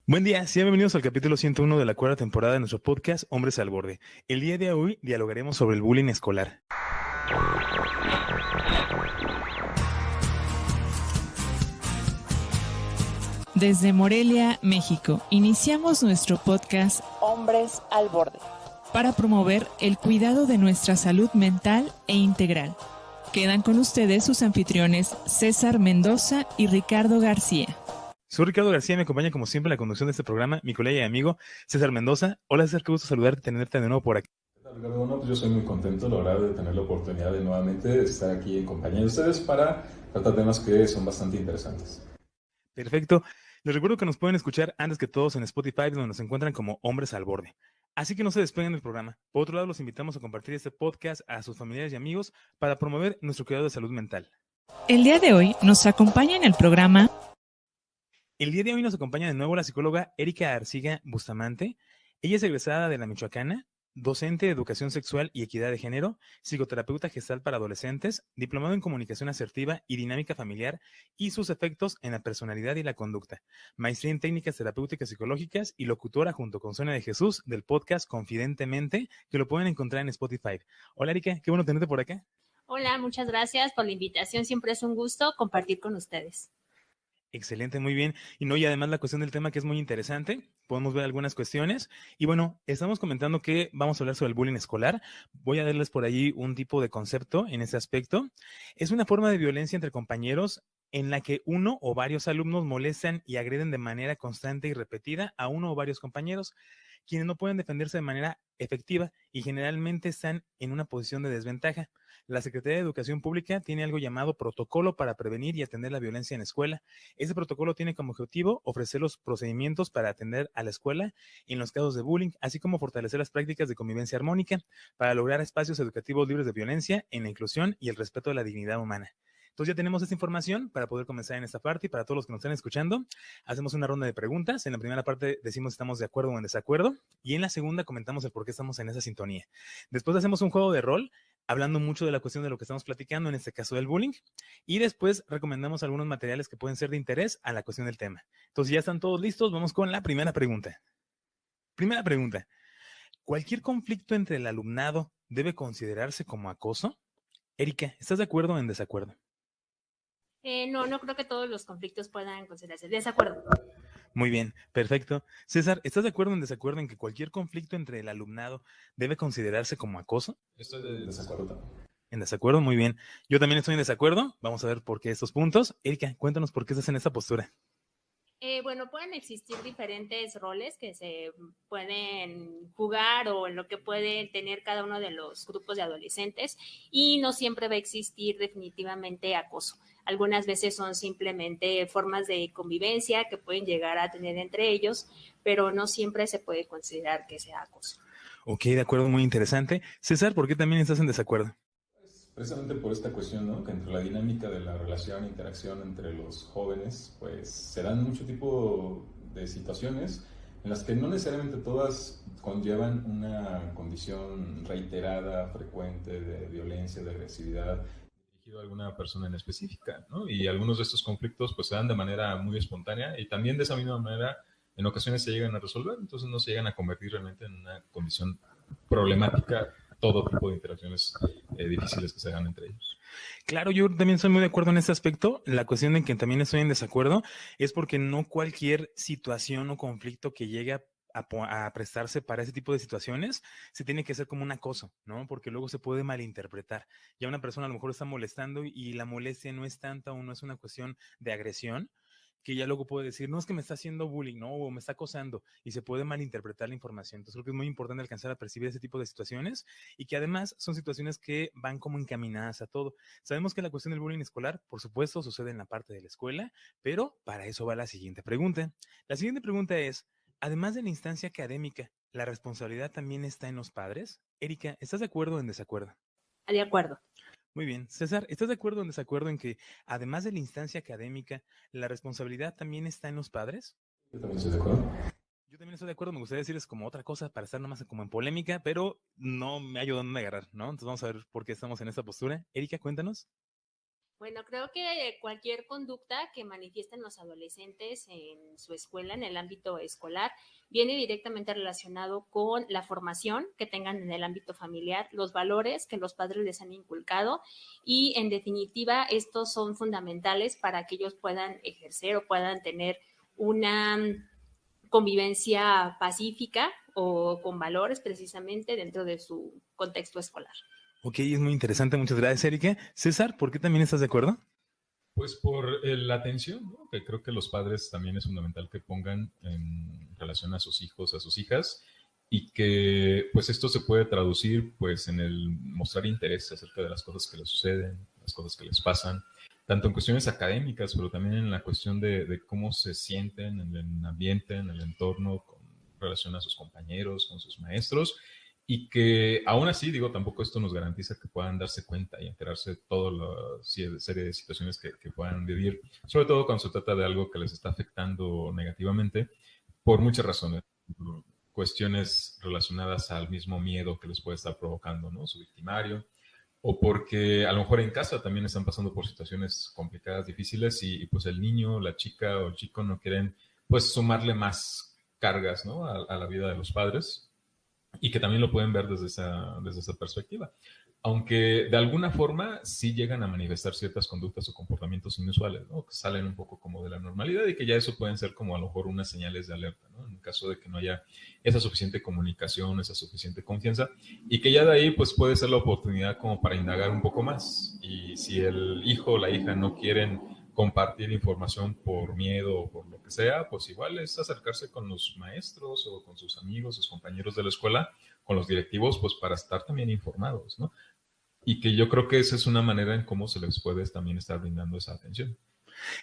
Buen día, sean bienvenidos al capítulo 101 de la cuarta temporada de nuestro podcast Hombres al Borde. El día de hoy dialogaremos sobre el bullying escolar. Desde Morelia, México, iniciamos nuestro podcast Hombres al Borde para promover el cuidado de nuestra salud mental e integral. Quedan con ustedes sus anfitriones César Mendoza y Ricardo García. Soy Ricardo García y me acompaña como siempre en la conducción de este programa mi colega y amigo César Mendoza. Hola César, qué gusto saludarte y tenerte de nuevo por aquí. ¿Qué tal, Ricardo? Bueno, pues yo soy muy contento, la verdad, de tener la oportunidad de nuevamente estar aquí en compañía de ustedes para tratar temas que son bastante interesantes. Perfecto. Les recuerdo que nos pueden escuchar antes que todos en Spotify, donde nos encuentran como Hombres al Borde. Así que no se despeguen del programa. Por otro lado, los invitamos a compartir este podcast a sus familiares y amigos para promover nuestro cuidado de salud mental. El día de hoy nos acompaña en el programa. El día de hoy nos acompaña de nuevo la psicóloga Erika Arciga Bustamante. Ella es egresada de la Michoacana, docente de educación sexual y equidad de género, psicoterapeuta gestal para adolescentes, diplomado en comunicación asertiva y dinámica familiar y sus efectos en la personalidad y la conducta, maestría en técnicas terapéuticas psicológicas y locutora junto con Sonia de Jesús del podcast Confidentemente, que lo pueden encontrar en Spotify. Hola Erika, qué bueno tenerte por acá. Hola, muchas gracias por la invitación. Siempre es un gusto compartir con ustedes. Excelente, muy bien. Y además la cuestión del tema que es muy interesante, podemos ver algunas cuestiones. Y bueno, estamos comentando que vamos a hablar sobre el bullying escolar. Voy a darles por allí un tipo de concepto en ese aspecto. Es una forma de violencia entre compañeros en la que uno o varios alumnos molestan y agreden de manera constante y repetida a uno o varios compañeros, quienes no pueden defenderse de manera efectiva y generalmente están en una posición de desventaja. La Secretaría de Educación Pública tiene algo llamado Protocolo para Prevenir y Atender la Violencia en la Escuela. Este protocolo tiene como objetivo ofrecer los procedimientos para atender a la escuela en los casos de bullying, así como fortalecer las prácticas de convivencia armónica para lograr espacios educativos libres de violencia en la inclusión y el respeto de la dignidad humana. Entonces ya tenemos esta información para poder comenzar en esta parte y para todos los que nos están escuchando, hacemos una ronda de preguntas. En la primera parte decimos si estamos de acuerdo o en desacuerdo y en la segunda comentamos el por qué estamos en esa sintonía. Después hacemos un juego de rol hablando mucho de la cuestión de lo que estamos platicando, en este caso del bullying, y después recomendamos algunos materiales que pueden ser de interés a la cuestión del tema. Entonces ya están todos listos, vamos con la primera pregunta. Primera pregunta, ¿cualquier conflicto entre el alumnado debe considerarse como acoso? Erika, ¿estás de acuerdo o en desacuerdo? No creo que todos los conflictos puedan considerarse. Desacuerdo. Muy bien, perfecto. César, ¿estás de acuerdo o en desacuerdo en que cualquier conflicto entre el alumnado debe considerarse como acoso? Estoy de desacuerdo también. En desacuerdo, muy bien. Yo también estoy en desacuerdo. Vamos a ver por qué estos puntos. Erika, cuéntanos por qué estás en esta postura. Pueden existir diferentes roles que se pueden jugar o en lo que pueden tener cada uno de los grupos de adolescentes y no siempre va a existir definitivamente acoso. Algunas veces son simplemente formas de convivencia que pueden llegar a tener entre ellos, pero no siempre se puede considerar que sea acoso. Ok, de acuerdo, muy interesante. César, ¿por qué también estás en desacuerdo? Precisamente por esta cuestión, ¿no? Que entre la dinámica de la relación e interacción entre los jóvenes, pues se dan mucho tipo de situaciones en las que no necesariamente todas conllevan una condición reiterada, frecuente de violencia, de agresividad, dirigido a alguna persona en específica, ¿no? Y algunos de estos conflictos pues se dan de manera muy espontánea y también de esa misma manera en ocasiones se llegan a resolver, entonces no se llegan a convertir realmente en una condición problemática todo tipo de interacciones difíciles que se hagan entre ellos. Claro, yo también soy muy de acuerdo en este aspecto. La cuestión en que también estoy en desacuerdo es porque no cualquier situación o conflicto que llegue a prestarse para ese tipo de situaciones se tiene que hacer como un acoso, ¿no? Porque luego se puede malinterpretar. Ya una persona a lo mejor está molestando y la molestia no es tanta o no es una cuestión de agresión, que ya luego puede decir, no, es que me está haciendo bullying, ¿no? O me está acosando, y se puede malinterpretar la información. Entonces creo que es muy importante alcanzar a percibir ese tipo de situaciones y que además son situaciones que van como encaminadas a todo. Sabemos que la cuestión del bullying escolar, por supuesto, sucede en la parte de la escuela, pero para eso va la siguiente pregunta. La siguiente pregunta es, además de la instancia académica, ¿la responsabilidad también está en los padres? Erika, ¿estás de acuerdo o en desacuerdo? De acuerdo. Muy bien. César, ¿estás de acuerdo o en desacuerdo en que, además de la instancia académica, la responsabilidad también está en los padres? Yo también estoy de acuerdo. Yo también estoy de acuerdo. Me gustaría decirles como otra cosa para estar nomás como en polémica, pero no me ayudan a agarrar, ¿no? Entonces vamos a ver por qué estamos en esta postura. Erika, cuéntanos. Bueno, creo que cualquier conducta que manifiesten los adolescentes en su escuela, en el ámbito escolar, viene directamente relacionado con la formación que tengan en el ámbito familiar, los valores que los padres les han inculcado y, en definitiva, estos son fundamentales para que ellos puedan ejercer o puedan tener una convivencia pacífica o con valores precisamente dentro de su contexto escolar. Ok, es muy interesante. Muchas gracias, Erika. César, ¿por qué también estás de acuerdo? Pues por la atención, ¿no? Que creo que los padres también es fundamental que pongan en relación a sus hijos, a sus hijas, y que pues esto se puede traducir pues en el mostrar interés acerca de las cosas que les suceden, las cosas que les pasan, tanto en cuestiones académicas, pero también en la cuestión de cómo se sienten en el ambiente, en el entorno, con relación a sus compañeros, con sus maestros, y que aún así, digo, tampoco esto nos garantiza que puedan darse cuenta y enterarse de toda la serie de situaciones que puedan vivir, sobre todo cuando se trata de algo que les está afectando negativamente, por muchas razones. Cuestiones relacionadas al mismo miedo que les puede estar provocando, ¿no? Su victimario, o porque a lo mejor en casa también están pasando por situaciones complicadas, difíciles, y pues el niño, la chica o el chico no quieren pues sumarle más cargas, ¿no? A la vida de los padres, y que también lo pueden ver desde esa perspectiva. Aunque de alguna forma sí llegan a manifestar ciertas conductas o comportamientos inusuales, ¿no? Que salen un poco como de la normalidad y que ya eso pueden ser como a lo mejor unas señales de alerta, ¿no? En caso de que no haya esa suficiente comunicación, esa suficiente confianza, y que ya de ahí pues puede ser la oportunidad como para indagar un poco más. Y si el hijo o la hija no quieren compartir información por miedo o por lo que sea, pues igual es acercarse con los maestros o con sus amigos, sus compañeros de la escuela, con los directivos, pues para estar también informados, ¿no? Y que yo creo que esa es una manera en cómo se les puede también estar brindando esa atención.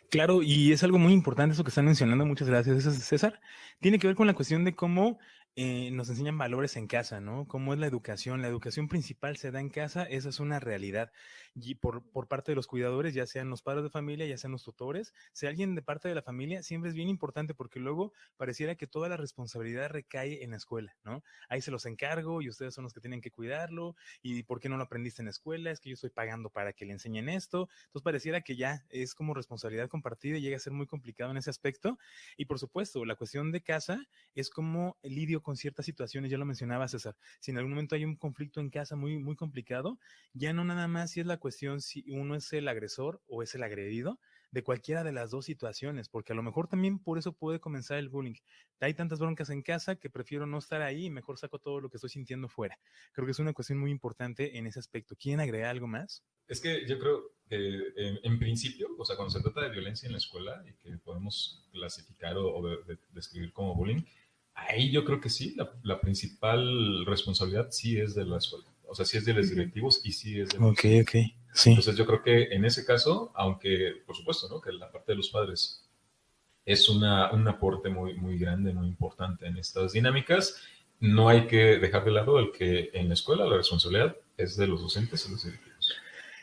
Claro, y es algo muy importante eso que están mencionando, muchas gracias, César. Tiene que ver con la cuestión de cómo nos enseñan valores en casa, ¿no? Cómo es la educación. La educación principal se da en casa, esa es una realidad. Y por parte de los cuidadores, ya sean los padres de familia, ya sean los tutores, sea alguien de parte de la familia, siempre es bien importante porque luego pareciera que toda la responsabilidad recae en la escuela, ¿no? Ahí se los encargo y ustedes son los que tienen que cuidarlo. ¿Y por qué no lo aprendiste en la escuela? Es que yo estoy pagando para que le enseñen esto. Entonces pareciera que ya es como responsabilidad compartida y llega a ser muy complicado en ese aspecto. Y por supuesto, la cuestión de casa es como lidio con ciertas situaciones, ya lo mencionaba César. Si en algún momento hay un conflicto en casa muy, muy complicado, ya no nada más si es la cuestión si uno es el agresor o es el agredido, de cualquiera de las dos situaciones, porque a lo mejor también por eso puede comenzar el bullying. Hay tantas broncas en casa que prefiero no estar ahí y mejor saco todo lo que estoy sintiendo fuera. Creo que es una cuestión muy importante en ese aspecto. ¿Quieren agregar algo más? Es que yo creo que en principio, o sea, cuando se trata de violencia en la escuela y que podemos clasificar o describir como bullying, ahí yo creo que sí, la principal responsabilidad sí es de la escuela. O sea, sí es de los directivos y sí es de los... Ok, sí. Entonces yo creo que en ese caso, aunque por supuesto, ¿no? Que la parte de los padres es un aporte muy, muy grande, muy importante en estas dinámicas, no hay que dejar de lado el que en la escuela la responsabilidad es de los docentes y los directivos.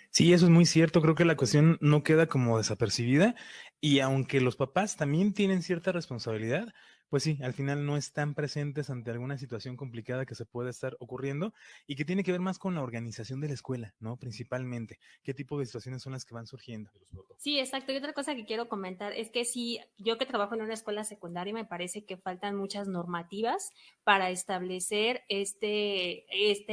Sí, eso es muy cierto. Creo que la cuestión no queda como desapercibida y aunque los papás también tienen cierta responsabilidad, pues sí, al final no están presentes ante alguna situación complicada que se pueda estar ocurriendo y que tiene que ver más con la organización de la escuela, ¿no? Principalmente, qué tipo de situaciones son las que van surgiendo. Sí, exacto. Y otra cosa que quiero comentar es que sí, yo que trabajo en una escuela secundaria me parece que faltan muchas normativas para establecer este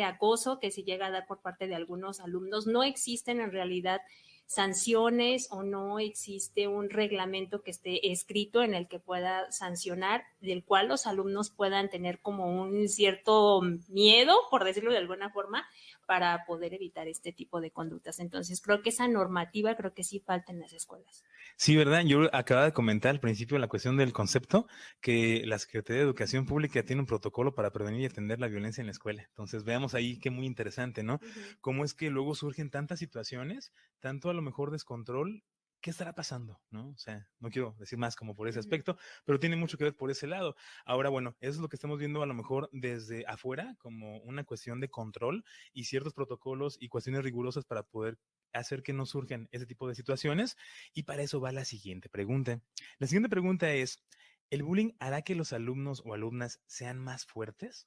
acoso que se llega a dar por parte de algunos alumnos. No existen en realidad sanciones o no existe un reglamento que esté escrito en el que pueda sancionar, del cual los alumnos puedan tener como un cierto miedo, por decirlo de alguna forma, para poder evitar este tipo de conductas. Entonces, creo que esa normativa, creo que sí falta en las escuelas. Sí, ¿verdad? Yo acababa de comentar al principio la cuestión del concepto, que la Secretaría de Educación Pública tiene un protocolo para prevenir y atender la violencia en la escuela. Entonces, veamos ahí que muy interesante, ¿no? Cómo es que luego surgen tantas situaciones, tanto a lo mejor descontrol. ¿Qué estará pasando? ¿No? O sea, no quiero decir más como por ese aspecto, pero tiene mucho que ver por ese lado. Ahora, bueno, eso es lo que estamos viendo a lo mejor desde afuera, como una cuestión de control y ciertos protocolos y cuestiones rigurosas para poder hacer que no surjan ese tipo de situaciones. Y para eso va la siguiente pregunta. La siguiente pregunta es, ¿el bullying hará que los alumnos o alumnas sean más fuertes?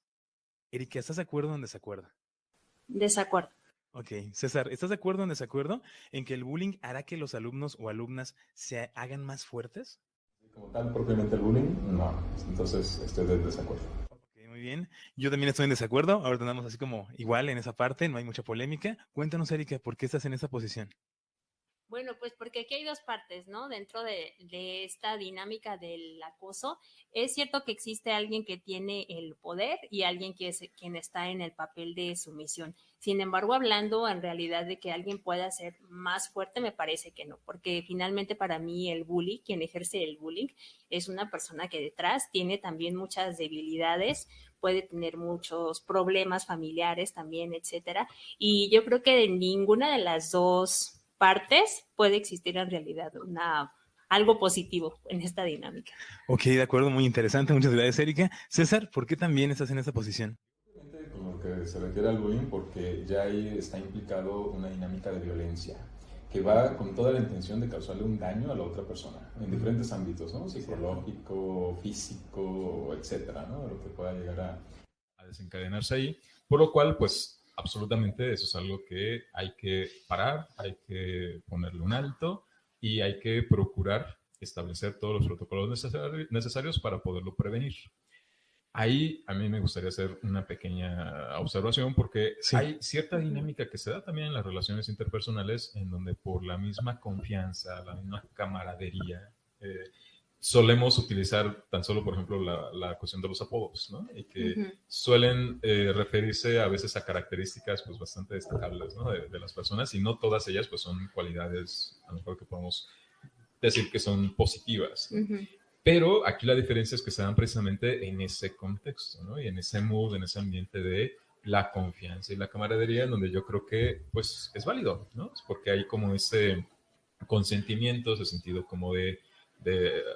Erika, ¿estás de acuerdo o en desacuerdo? Desacuerdo. Ok, César, ¿estás de acuerdo o en desacuerdo en que el bullying hará que los alumnos o alumnas se hagan más fuertes? Como tal, propiamente el bullying, no. Entonces estoy de desacuerdo. Ok, muy bien. Yo también estoy en desacuerdo. Ahora tenemos así como igual en esa parte, no hay mucha polémica. Cuéntanos, Erika, ¿por qué estás en esa posición? Bueno, pues porque aquí hay dos partes, ¿no? Dentro de esta dinámica del acoso, es cierto que existe alguien que tiene el poder y alguien que es quien está en el papel de sumisión. Sin embargo, hablando en realidad de que alguien pueda ser más fuerte, me parece que no, porque finalmente para mí el bully, quien ejerce el bullying, es una persona que detrás tiene también muchas debilidades, puede tener muchos problemas familiares también, etcétera. Y yo creo que de ninguna de las dos partes puede existir en realidad algo positivo en esta dinámica. Ok, de acuerdo, muy interesante. Muchas gracias, Erika. César, ¿por qué también estás en esa posición? Con lo que se refiere al bullying, porque ya ahí está implicado una dinámica de violencia que va con toda la intención de causarle un daño a la otra persona en diferentes ámbitos, ¿no? Psicológico, físico, etcétera, ¿no? Lo que pueda llegar a desencadenarse ahí, por lo cual, pues, absolutamente eso es algo que hay que parar, hay que ponerle un alto y hay que procurar establecer todos los protocolos necesarios para poderlo prevenir. Ahí a mí me gustaría hacer una pequeña observación porque Sí. hay cierta dinámica que se da también en las relaciones interpersonales en donde por la misma confianza, la misma camaradería, solemos utilizar tan solo, por ejemplo, la cuestión de los apodos, ¿no? Y que suelen referirse a veces a características pues bastante destacables, ¿no? de las personas y no todas ellas pues son cualidades a lo mejor que podemos decir que son positivas, ¿no? Pero aquí la diferencia es que se dan precisamente en ese contexto, ¿no? Y en ese mood, en ese ambiente de la confianza y la camaradería, en donde yo creo que, pues, es válido, ¿no? Porque hay como ese consentimiento, ese sentido como de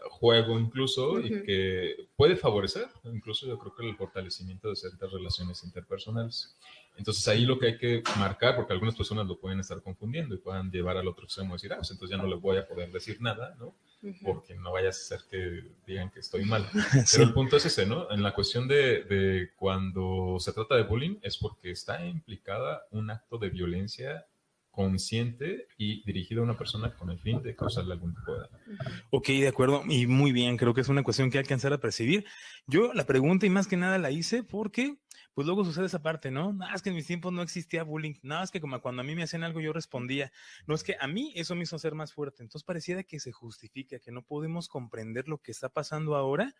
juego incluso, y que puede favorecer, incluso yo creo que el fortalecimiento de ciertas relaciones interpersonales. Entonces ahí lo que hay que marcar, porque algunas personas lo pueden estar confundiendo y puedan llevar al otro extremo y decir, pues entonces ya no le voy a poder decir nada, ¿no? Porque no vaya a ser que digan que estoy mal. Sí. Pero el punto es ese, ¿no? En la cuestión de cuando se trata de bullying es porque está implicada un acto de violencia consciente y dirigido a una persona con el fin de causarle algún tipo de daño. Ok, de acuerdo, y muy bien, creo que es una cuestión que alcanzar a percibir. Yo la pregunta y más que nada la hice porque, pues luego sucede esa parte, ¿no? No, es que en mis tiempos no existía bullying, no, es que como cuando a mí me hacían algo yo respondía, no, es que a mí eso me hizo ser más fuerte, entonces pareciera que se justifica, que no podemos comprender lo que está pasando ahora,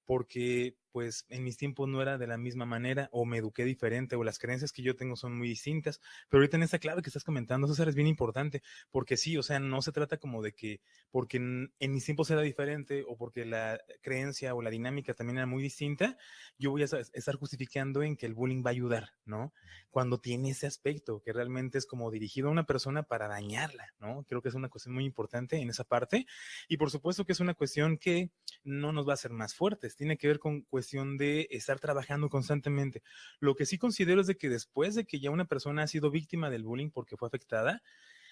porque pues en mis tiempos no era de la misma manera o me eduqué diferente o las creencias que yo tengo son muy distintas, pero ahorita en esta clave que estás comentando, César, es bien importante, porque sí, o sea, no se trata como de que porque en mis tiempos era diferente o porque la creencia o la dinámica también era muy distinta, yo voy a estar justificando en que el bullying va a ayudar, ¿no? Cuando tiene ese aspecto que realmente es como dirigido a una persona para dañarla, ¿no? Creo que es una cuestión muy importante en esa parte y por supuesto que es una cuestión que no nos va a hacer más fuertes, tiene que ver con cuestión de estar trabajando constantemente. Lo que sí considero es de que después de que ya una persona ha sido víctima del bullying porque fue afectada,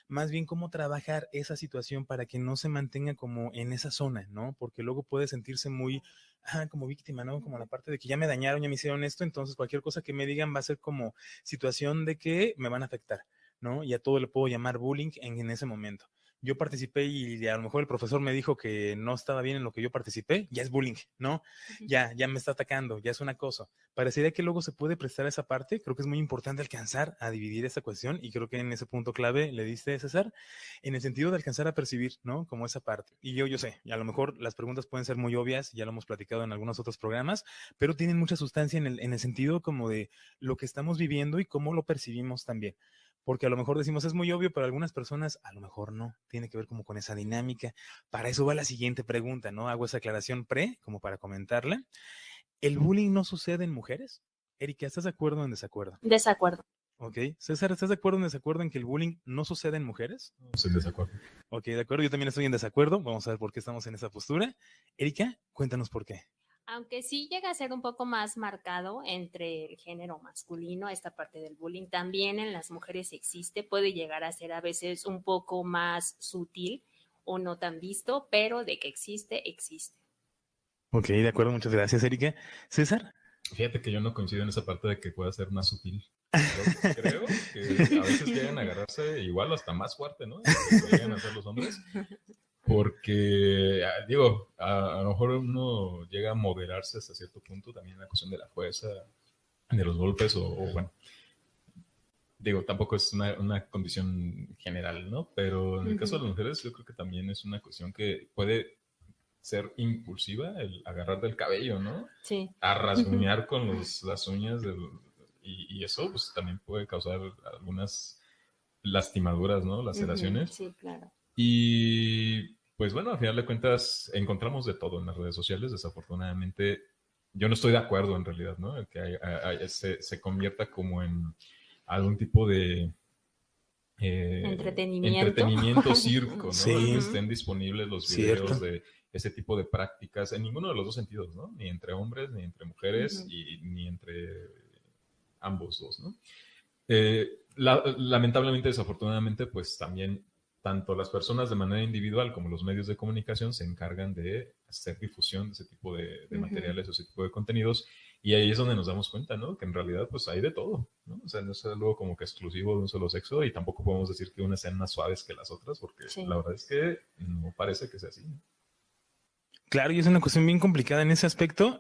más bien cómo trabajar esa situación para que no se mantenga como en esa zona, ¿no? Porque luego puede sentirse muy, como víctima, ¿no? Como la parte de que ya me dañaron, ya me hicieron esto, entonces cualquier cosa que me digan va a ser como situación de que me van a afectar, ¿no? Y a todo le puedo llamar bullying en ese momento. Yo participé y a lo mejor el profesor me dijo que no estaba bien en lo que yo participé, ya es bullying, ¿no? Ya me está atacando, ya es un acoso. Parecería que luego se puede prestar esa parte, creo que es muy importante alcanzar a dividir esa cuestión y creo que en ese punto clave le diste, César, en el sentido de alcanzar a percibir, ¿no? Como esa parte. Y yo sé, y a lo mejor las preguntas pueden ser muy obvias, ya lo hemos platicado en algunos otros programas, pero tienen mucha sustancia en el sentido como de lo que estamos viviendo y cómo lo percibimos también. Porque a lo mejor decimos es muy obvio, pero algunas personas a lo mejor no, tiene que ver como con esa dinámica. Para eso va la siguiente pregunta, ¿no? Hago esa aclaración como para comentarla. ¿El bullying no sucede en mujeres? Erika, ¿estás de acuerdo o en desacuerdo? Desacuerdo. Ok. César, ¿estás de acuerdo o en desacuerdo en que el bullying no sucede en mujeres? Estoy en desacuerdo. Ok, de acuerdo, yo también estoy en desacuerdo. Vamos a ver por qué estamos en esa postura. Erika, cuéntanos por qué. Aunque sí llega a ser un poco más marcado entre el género masculino, esta parte del bullying también en las mujeres existe, puede llegar a ser a veces un poco más sutil o no tan visto, pero de que existe, existe. Ok, de acuerdo, muchas gracias, Erika. César. Fíjate que yo no coincido en esa parte de que pueda ser más sutil. Yo creo que a veces llegan a agarrarse igual o hasta más fuerte, ¿no? Que lo llegan a hacer los hombres. Porque, digo, a lo mejor uno llega a moderarse hasta cierto punto también la cuestión de la fuerza, de los golpes, o bueno, digo, tampoco es una condición general, ¿no? Pero en el caso de las mujeres, yo creo que también es una cuestión que puede ser impulsiva, el agarrar del cabello, ¿no? Sí. A rasguñar con las uñas y eso pues también puede causar algunas lastimaduras, ¿no? Laceraciones. Sí, claro. Y pues bueno, al final de cuentas encontramos de todo en las redes sociales. Desafortunadamente, yo no estoy de acuerdo en realidad, ¿no? En que se convierta como en algún tipo de entretenimiento circo, ¿no? Sí. El que estén disponibles los videos Cierto. de ese tipo de prácticas en ninguno de los dos sentidos, ¿no? Ni entre hombres, ni entre mujeres, y ni entre ambos dos, ¿no? Lamentablemente, desafortunadamente, pues también tanto las personas de manera individual como los medios de comunicación se encargan de hacer difusión de ese tipo de materiales o ese tipo de contenidos, y ahí es donde nos damos cuenta, ¿no? Que en realidad pues hay de todo, ¿no? O sea, no es algo como que exclusivo de un solo sexo, y tampoco podemos decir que unas sean más suaves que las otras, porque la verdad es que no parece que sea así, ¿no? Claro, y es una cuestión bien complicada en ese aspecto.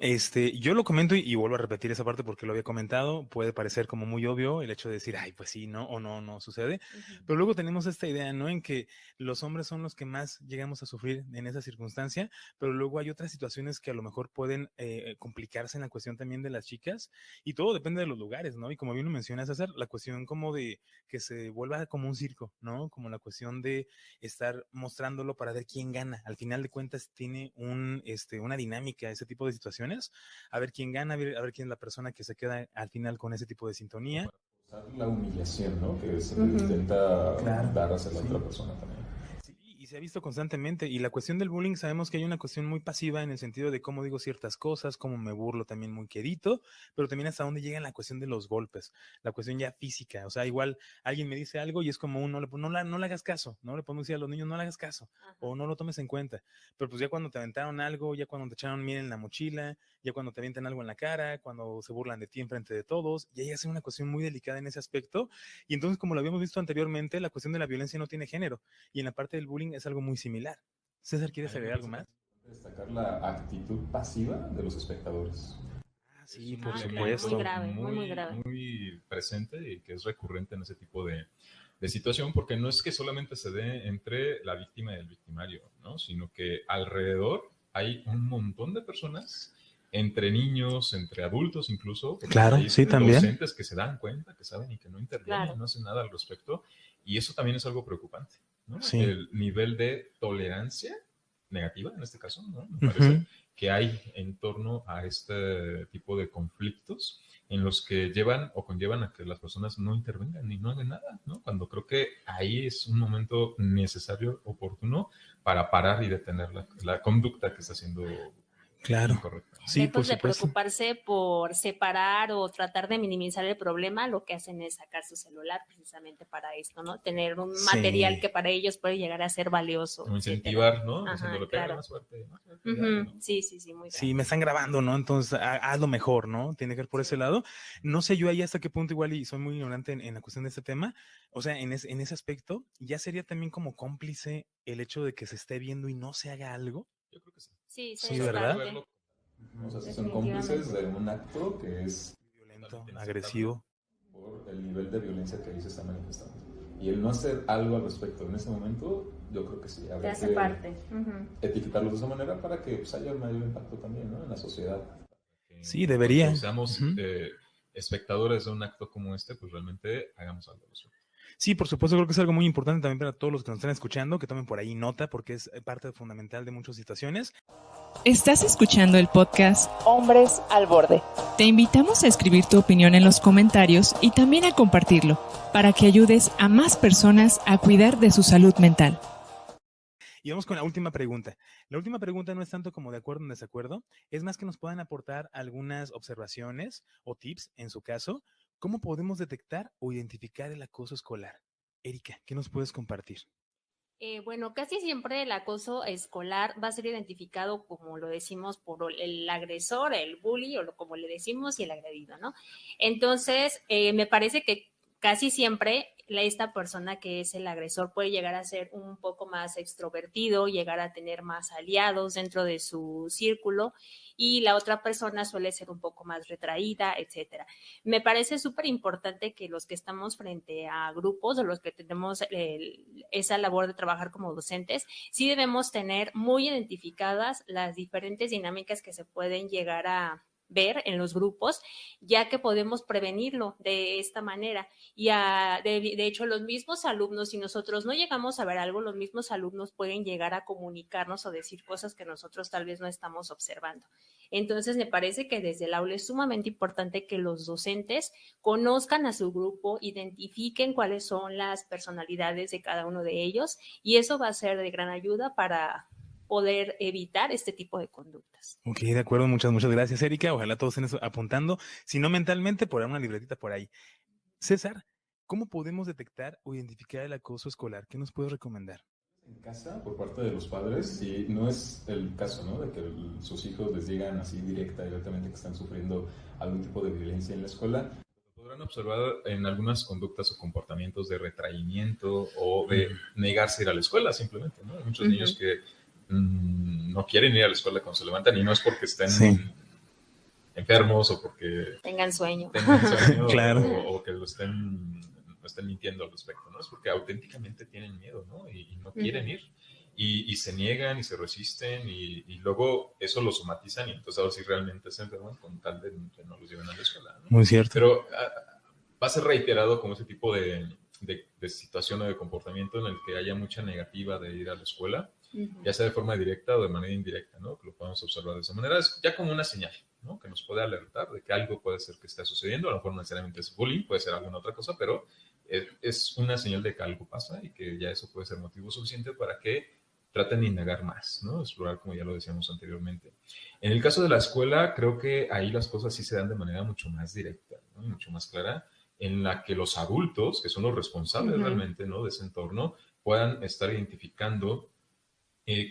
Yo lo comento y vuelvo a repetir esa parte porque lo había comentado. Puede parecer como muy obvio el hecho de decir, ay, pues sí, no, o no, no sucede. Pero luego tenemos esta idea, ¿no? En que los hombres son los que más llegamos a sufrir en esa circunstancia, pero luego hay otras situaciones que a lo mejor pueden complicarse en la cuestión también de las chicas, y todo depende de los lugares, ¿no? Y como bien lo mencionas, César, la cuestión como de que se vuelva como un circo, ¿no? Como la cuestión de estar mostrándolo para ver quién gana. Al final de cuentas tiene una dinámica, ese tipo de situaciones, a ver quién gana, a ver quién es la persona que se queda al final con ese tipo de sintonía. La humillación, ¿no? Que se intenta dar hacia la otra Sí. persona también. Sí, y se ha visto constantemente. Y la cuestión del bullying, sabemos que hay una cuestión muy pasiva en el sentido de cómo digo ciertas cosas, cómo me burlo también muy quedito, pero también hasta dónde llega la cuestión de los golpes, la cuestión ya física. O sea, igual alguien me dice algo y es como no le hagas caso, ¿no? Le podemos decir a los niños, no le hagas caso, o no lo tomes en cuenta. Pero pues ya cuando te aventaron algo, ya cuando te echaron miel en la mochila, ya cuando te avientan algo en la cara, cuando se burlan de ti enfrente de todos, y ahí hace una cuestión muy delicada en ese aspecto. Y entonces, como lo habíamos visto anteriormente, la cuestión de la violencia no tiene género. Y en la parte del bullying es algo muy similar. César, ¿quieres agregar algo más? Destacar la actitud pasiva de los espectadores. Sí, Es un por elemento supuesto. Muy grave, muy grave. muy presente y que es recurrente en ese tipo de situación, porque no es que solamente se dé entre la víctima y el victimario, ¿no? Sino que alrededor hay un montón de personas, entre niños, entre adultos incluso, porque Claro, hay sí, también. docentes que se dan cuenta, que saben y que no intervienen, Claro. no hacen nada al respecto, y eso también es algo preocupante, ¿no? Sí. El nivel de tolerancia negativa, en este caso, ¿no? Me parece que hay en torno a este tipo de conflictos en los que llevan o conllevan a que las personas no intervengan ni no hagan nada, ¿no? Cuando creo que ahí es un momento necesario, oportuno, para parar y detener la conducta que está siendo Claro. incorrecta. Sí, por Lejos de supuesto. preocuparse por separar o tratar de minimizar el problema, lo que hacen es sacar su celular precisamente para esto, ¿no? Tener un Sí. material que para ellos puede llegar a ser valioso. O incentivar, etcétera. ¿no? Ajá, Diciéndole, claro. pega más fuerte, más fuerte, ¿no? Sí, muy Sí, grave. me están grabando, ¿no? Entonces, hazlo mejor, ¿no? Tiene que ir por ese lado. No sé yo ahí hasta qué punto igual, y soy muy ignorante en la cuestión de este tema, o sea, en ese aspecto, ¿ya sería también como cómplice el hecho de que se esté viendo y no se haga algo? Yo creo que sí. Sí, Sí, ¿verdad? bastante. O sea, si son cómplices de un acto que es Violento, agresivo. por el nivel de violencia que ahí se está manifestando. Y el no hacer algo al respecto en ese momento, yo creo que sí. Te hace parte. Etiquetarlo de esa manera para que pues, haya un mayor impacto también, ¿no? En la sociedad. Sí, debería. Cuando seamos espectadores de un acto como este, pues realmente hagamos algo al respecto. Sí, por supuesto, creo que es algo muy importante también para todos los que nos están escuchando, que tomen por ahí nota, porque es parte fundamental de muchas situaciones. Estás escuchando el podcast Hombres al Borde. Te invitamos a escribir tu opinión en los comentarios y también a compartirlo, para que ayudes a más personas a cuidar de su salud mental. Y vamos con la última pregunta. La última pregunta no es tanto como de acuerdo o desacuerdo, es más que nos puedan aportar algunas observaciones o tips, en su caso, ¿cómo podemos detectar o identificar el acoso escolar? Erika, ¿qué nos puedes compartir? Bueno, casi siempre el acoso escolar va a ser identificado, como lo decimos, por el agresor, el bully, o como le decimos, y el agredido, ¿no? Entonces, me parece que casi siempre esta persona que es el agresor puede llegar a ser un poco más extrovertido, llegar a tener más aliados dentro de su círculo, y la otra persona suele ser un poco más retraída, etcétera. Me parece súper importante que los que estamos frente a grupos o los que tenemos esa labor de trabajar como docentes, sí debemos tener muy identificadas las diferentes dinámicas que se pueden llegar a ver en los grupos, ya que podemos prevenirlo de esta manera. Y de hecho, los mismos alumnos, si nosotros no llegamos a ver algo, los mismos alumnos pueden llegar a comunicarnos o decir cosas que nosotros tal vez no estamos observando. Entonces, me parece que desde el aula es sumamente importante que los docentes conozcan a su grupo, identifiquen cuáles son las personalidades de cada uno de ellos, y eso va a ser de gran ayuda para poder evitar este tipo de conductas. Ok, de acuerdo, muchas gracias, Erika. Ojalá todos estén apuntando, si no mentalmente, por una libretita por ahí. César, ¿cómo podemos detectar o identificar el acoso escolar? ¿Qué nos puedes recomendar? En casa, por parte de los padres, si no es el caso, ¿no?, de que sus hijos les digan así directamente que están sufriendo algún tipo de violencia en la escuela, podrán observar en algunas conductas o comportamientos de retraimiento o de negarse a ir a la escuela simplemente, ¿no? Hay muchos niños que no quieren ir a la escuela cuando se levantan, y no es porque estén enfermos o porque tengan sueño claro. o que lo estén mintiendo al respecto, ¿no? Es porque auténticamente tienen miedo, ¿no? Y no quieren ir. Y se niegan y se resisten, y luego eso lo somatizan, y entonces ahora sí realmente se enferman con tal de que no los lleven a la escuela, ¿no? Muy cierto. Pero va a ser reiterado como ese tipo de situación o de comportamiento en el que haya mucha negativa de ir a la escuela, ya sea de forma directa o de manera indirecta, ¿no? Que lo podamos observar de esa manera. Es ya como una señal, ¿no?, que nos puede alertar de que algo puede ser que esté sucediendo. A lo mejor no necesariamente es bullying, puede ser alguna otra cosa, pero es una señal de que algo pasa, y que ya eso puede ser motivo suficiente para que traten de indagar más, ¿no? Explorar, como ya lo decíamos anteriormente. En el caso de la escuela, creo que ahí las cosas sí se dan de manera mucho más directa, ¿no?, mucho más clara, en la que los adultos, que son los responsables realmente, ¿no?, de ese entorno, puedan estar identificando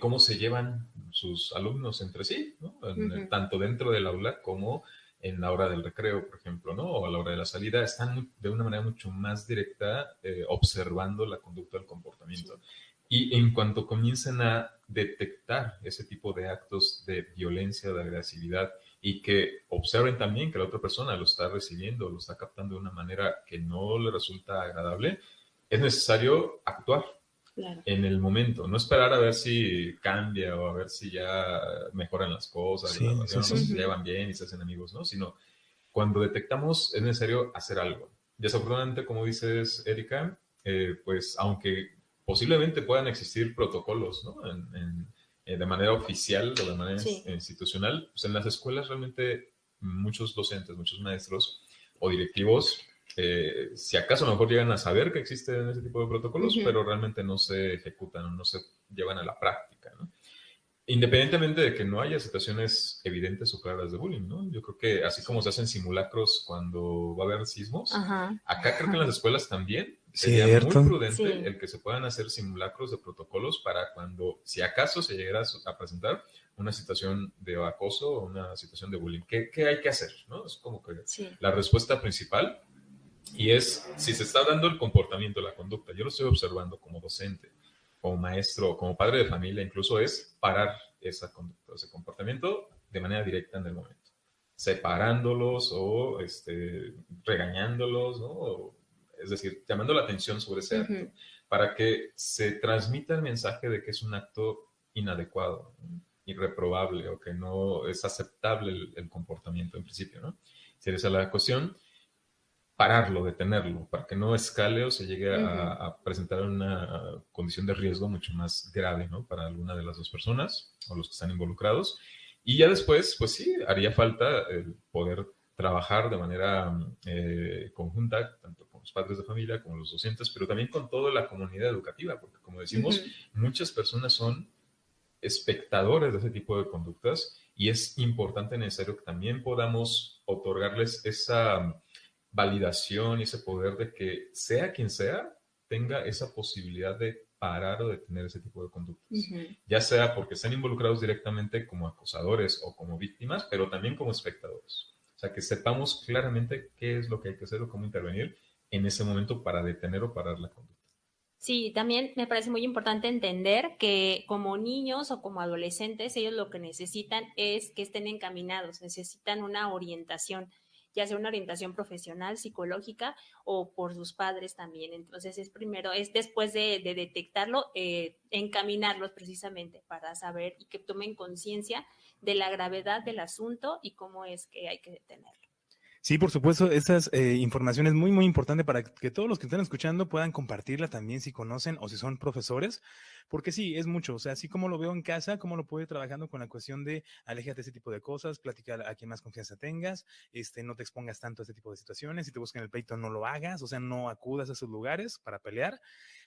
cómo se llevan sus alumnos entre sí, ¿no? Tanto dentro del aula como en la hora del recreo, por ejemplo, ¿no?, o a la hora de la salida. Están de una manera mucho más directa observando la conducta, el comportamiento. Y en cuanto comiencen a detectar ese tipo de actos de violencia, de agresividad, y que observen también que la otra persona lo está recibiendo, lo está captando de una manera que no le resulta agradable, es necesario actuar. Claro. En el momento, no esperar a ver si cambia o a ver si ya mejoran las cosas, se llevan bien y se hacen amigos, ¿no? Sino cuando detectamos es necesario hacer algo. Desafortunadamente, como dices, Erika, pues aunque posiblemente puedan existir protocolos, ¿no?, de manera oficial o de manera institucional, pues en las escuelas realmente muchos docentes, muchos maestros o directivos, si acaso a lo mejor llegan a saber que existen ese tipo de protocolos, pero realmente no se ejecutan o no se llevan a la práctica, ¿no? Independientemente de que no haya situaciones evidentes o claras de bullying, ¿no? Yo creo que así como se hacen simulacros cuando va a haber sismos, acá creo que en las escuelas también sería muy prudente el que se puedan hacer simulacros de protocolos para cuando, si acaso se llegara a presentar una situación de acoso o una situación de bullying. ¿Qué hay que hacer, no? Es como que la respuesta principal. Y es, si se está dando el comportamiento, la conducta, yo lo estoy observando como docente, como maestro, como padre de familia, incluso es parar esa conducta, ese comportamiento de manera directa en el momento, separándolos o regañándolos, ¿no? Es decir, llamando la atención sobre ese acto, para que se transmita el mensaje de que es un acto inadecuado, irreprobable, o que no es aceptable el comportamiento en principio, ¿no? Si esa es la cuestión, pararlo, detenerlo, para que no escale o se llegue a presentar una condición de riesgo mucho más grave, ¿no?, para alguna de las dos personas o los que están involucrados. Y ya después, pues sí, haría falta el poder trabajar de manera conjunta, tanto con los padres de familia como los docentes, pero también con toda la comunidad educativa, porque como decimos, muchas personas son espectadores de ese tipo de conductas, y es importante, necesario que también podamos otorgarles esa validación y ese poder de que sea quien sea, tenga esa posibilidad de parar o detener ese tipo de conductas. Ya sea porque estén involucrados directamente como acosadores o como víctimas, pero también como espectadores. O sea, que sepamos claramente qué es lo que hay que hacer o cómo intervenir en ese momento para detener o parar la conducta. Sí, también me parece muy importante entender que como niños o como adolescentes, ellos lo que necesitan es que estén encaminados, necesitan una orientación, ya sea una orientación profesional, psicológica o por sus padres también. Entonces es después de detectarlo, encaminarlos precisamente para saber y que tomen conciencia de la gravedad del asunto y cómo es que hay que detenerlo. Sí, por supuesto, estas información es muy, muy importante para que todos los que están escuchando puedan compartirla también si conocen o si son profesores, porque sí, es mucho, o sea, así como lo veo en casa, como lo puedo ir trabajando con la cuestión de aléjate de ese tipo de cosas, platicar a quien más confianza tengas, no te expongas tanto a este tipo de situaciones, si te buscan el pleito no lo hagas, o sea, no acudas a esos lugares para pelear.